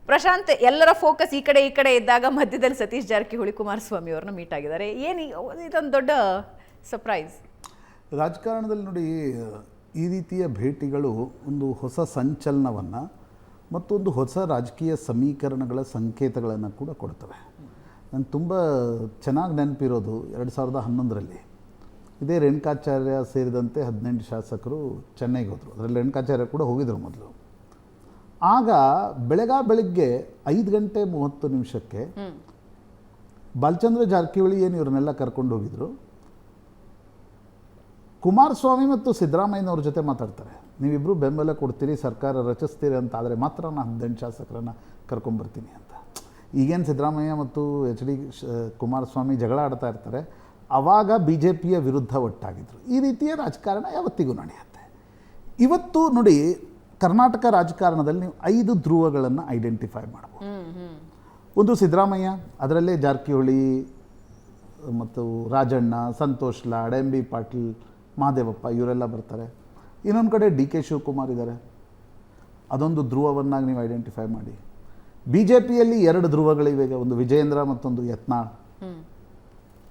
ಪ್ರಶಾಂತ್ ಎಲ್ಲರ ಫೋಕಸ್ ಈ ಕಡೆ ಇದ್ದಾಗ ಮಧ್ಯದಲ್ಲಿ ಸತೀಶ್ ಜಾರಕಿಹೊಳಿ ಕುಮಾರಸ್ವಾಮಿ ಅವ್ರನ್ನ ಮೀಟ್ ಆಗಿದ್ದಾರೆ. ಏನು ಇದೊಂದು ದೊಡ್ಡ ಸರ್ಪ್ರೈಸ್. ರಾಜಕಾರಣದಲ್ಲಿ ನೋಡಿ, ಈ ರೀತಿಯ ಭೇಟಿಗಳು ಒಂದು ಹೊಸ ಸಂಚಲನವನ್ನು ಮತ್ತು ಒಂದು ಹೊಸ ರಾಜಕೀಯ ಸಮೀಕರಣಗಳ ಸಂಕೇತಗಳನ್ನು ಕೂಡ ಕೊಡ್ತವೆ. ನಂಗೆ ತುಂಬ ಚೆನ್ನಾಗಿ ನೆನಪಿರೋದು 2011ರಲ್ಲಿ ಇದೇ ರೇಣುಕಾಚಾರ್ಯ ಸೇರಿದಂತೆ 18 ಶಾಸಕರು ಚೆನ್ನೈಗೆ ಹೋದರು. ಅದರಲ್ಲಿ ರೇಣುಕಾಚಾರ್ಯ ಕೂಡ ಹೋಗಿದ್ರು ಮೊದಲು. ಆಗ ಬೆಳಗ್ಗೆ 5 ಗಂಟೆ 30 ನಿಮಿಷಕ್ಕೆ ಬಾಲಚಂದ್ರ ಜಾರಕಿಹೊಳಿ ಏನು ಇವ್ರನ್ನೆಲ್ಲ ಕರ್ಕೊಂಡು ಹೋಗಿದ್ರು, ಕುಮಾರಸ್ವಾಮಿ ಮತ್ತು ಸಿದ್ದರಾಮಯ್ಯನವ್ರ ಜೊತೆ ಮಾತಾಡ್ತಾರೆ. ನೀವಿಬ್ಬರು ಬೆಂಬಲ ಕೊಡ್ತೀರಿ, ಸರ್ಕಾರ ರಚಿಸ್ತೀರಿ ಅಂತ ಆದರೆ ಮಾತ್ರ ನಾನು 18 ಶಾಸಕರನ್ನು ಕರ್ಕೊಂಬರ್ತೀನಿ ಅಂತ. ಈಗೇನು ಸಿದ್ದರಾಮಯ್ಯ ಮತ್ತು HD ಕುಮಾರಸ್ವಾಮಿ ಜಗಳ ಆಡ್ತಾ ಇರ್ತಾರೆ, ಆವಾಗ BJPಯ ವಿರುದ್ಧ ಒಟ್ಟಾಗಿದ್ದರು. ಈ ರೀತಿಯ ರಾಜಕಾರಣ ಯಾವತ್ತಿಗೂ ನಡೆಯುತ್ತೆ. ಇವತ್ತು ನೋಡಿ, ಕರ್ನಾಟಕ ರಾಜಕಾರಣದಲ್ಲಿ ನೀವು 5 ಧ್ರುವಗಳನ್ನು ಐಡೆಂಟಿಫೈ ಮಾಡ್ಬೋದು. ಒಂದು ಸಿದ್ದರಾಮಯ್ಯ, ಅದರಲ್ಲೇ ಜಾರಕಿಹೊಳಿ ಮತ್ತು ರಾಜಣ್ಣ, ಸಂತೋಷ್ ಲಾಡ್, MB ಪಾಟೀಲ್, ಮಹದೇವಪ್ಪ ಇವರೆಲ್ಲ ಬರ್ತಾರೆ. ಇನ್ನೊಂದು ಕಡೆ DK ಶಿವಕುಮಾರ್ ಇದ್ದಾರೆ. ಅದೊಂದು ಧ್ರುವವನ್ನಾಗಿ ನೀವು ಐಡೆಂಟಿಫೈ ಮಾಡಿ. BJPಯಲ್ಲಿ 2 ಧ್ರುವಗಳಿವೆ, ಒಂದು ವಿಜಯೇಂದ್ರ ಮತ್ತೊಂದು ಯತ್ನಾಳ್,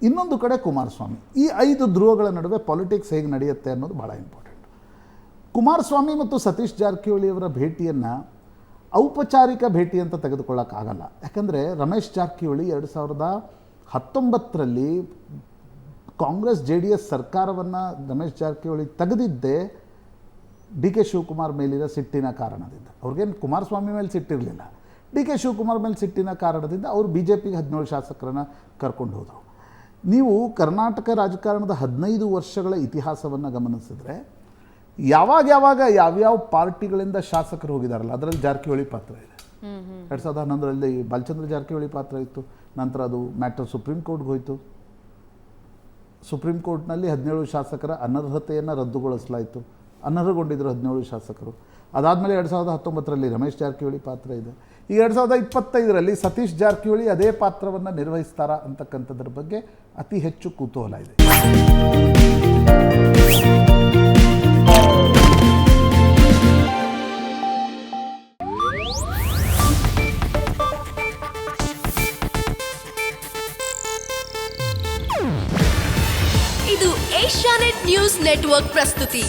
ಇನ್ನೊಂದು ಕಡೆ ಕುಮಾರಸ್ವಾಮಿ. ಈ 5 ಧ್ರುವಗಳ ನಡುವೆ ಪಾಲಿಟಿಕ್ಸ್ ಹೇಗೆ ನಡೆಯುತ್ತೆ ಅನ್ನೋದು ಭಾಳ ಇಂಪಾರ್ಟೆಂಟ್. ಕುಮಾರಸ್ವಾಮಿ ಮತ್ತು ಸತೀಶ್ ಜಾರಕಿಹೊಳಿಯವರ ಭೇಟಿಯನ್ನು ಔಪಚಾರಿಕ ಭೇಟಿ ಅಂತ ತೆಗೆದುಕೊಳ್ಳೋಕ್ಕಾಗಲ್ಲ. ಯಾಕಂದರೆ ರಮೇಶ್ ಜಾರಕಿಹೊಳಿ 2019ರಲ್ಲಿ ಕಾಂಗ್ರೆಸ್ JDS ಸರ್ಕಾರವನ್ನು ರಮೇಶ್ ಜಾರಕಿಹೊಳಿ ತೆಗೆದಿದ್ದೇ DK ಶಿವಕುಮಾರ್ ಮೇಲಿನ ಸಿಟ್ಟಿನ ಕಾರಣದಿಂದ. ಅವ್ರಿಗೇನು ಕುಮಾರಸ್ವಾಮಿ ಮೇಲೆ ಸಿಟ್ಟಿರಲಿಲ್ಲ, DK ಶಿವಕುಮಾರ್ ಮೇಲೆ ಸಿಟ್ಟಿನ ಕಾರಣದಿಂದ ಅವರು BJPಗೆ 17 ಶಾಸಕರನ್ನು ಕರ್ಕೊಂಡು ಹೋದರು. ನೀವು ಕರ್ನಾಟಕ ರಾಜಕಾರಣದ 15 ವರ್ಷಗಳ ಇತಿಹಾಸವನ್ನು ಗಮನಿಸಿದ್ರೆ ಯಾವ್ಯಾವ ಪಾರ್ಟಿಗಳಿಂದ ಶಾಸಕರು ಹೋಗಿದಾರಲ್ಲ, ಅದರಲ್ಲಿ ಜಾರಕಿಹೊಳಿ ಪಾತ್ರ ಇದೆ. 2011ರಲ್ಲಿ ಬಾಲಚಂದ್ರ ಜಾರಕಿಹೊಳಿ ಪಾತ್ರ ಇತ್ತು. ನಂತರ ಅದು ಮ್ಯಾಟರ್ ಸುಪ್ರೀಂ ಕೋರ್ಟ್ಗೆ ಹೋಯಿತು. ಸುಪ್ರೀಂ ಕೋರ್ಟ್ನಲ್ಲಿ 17 ಶಾಸಕರ ಅನರ್ಹತೆಯನ್ನು ರದ್ದುಗೊಳಿಸಲಾಯಿತು. ಅನರ್ಹಗೊಂಡಿದ್ದರು 17 ಶಾಸಕರು. ಅದಾದಮೇಲೆ 2019ರಲ್ಲಿ ರಮೇಶ್ ಜಾರಕಿಹೊಳಿ ಪಾತ್ರ ಇದೆ. ಈಗ 2025ರಲ್ಲಿ ಸತೀಶ್ ಜಾರಕಿಹೊಳಿ ಅದೇ ಪಾತ್ರವನ್ನು ನಿರ್ವಹಿಸ್ತಾರಾ ಅಂತಕ್ಕಂಥದ್ರ ಬಗ್ಗೆ ಅತಿ ಹೆಚ್ಚು ಕುತೂಹಲ ಇದೆ. ಇದು ಏಷ್ಯಾನೆಟ್ ನ್ಯೂಸ್ ನೆಟ್ವರ್ಕ್ ಪ್ರಸ್ತುತಿ.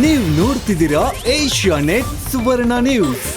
ನೀವು ನೋಡ್ತಿದ್ದೀರಾ ಏಷ್ಯಾನೆಟ್ ಸುವರ್ಣ ನ್ಯೂಸ್.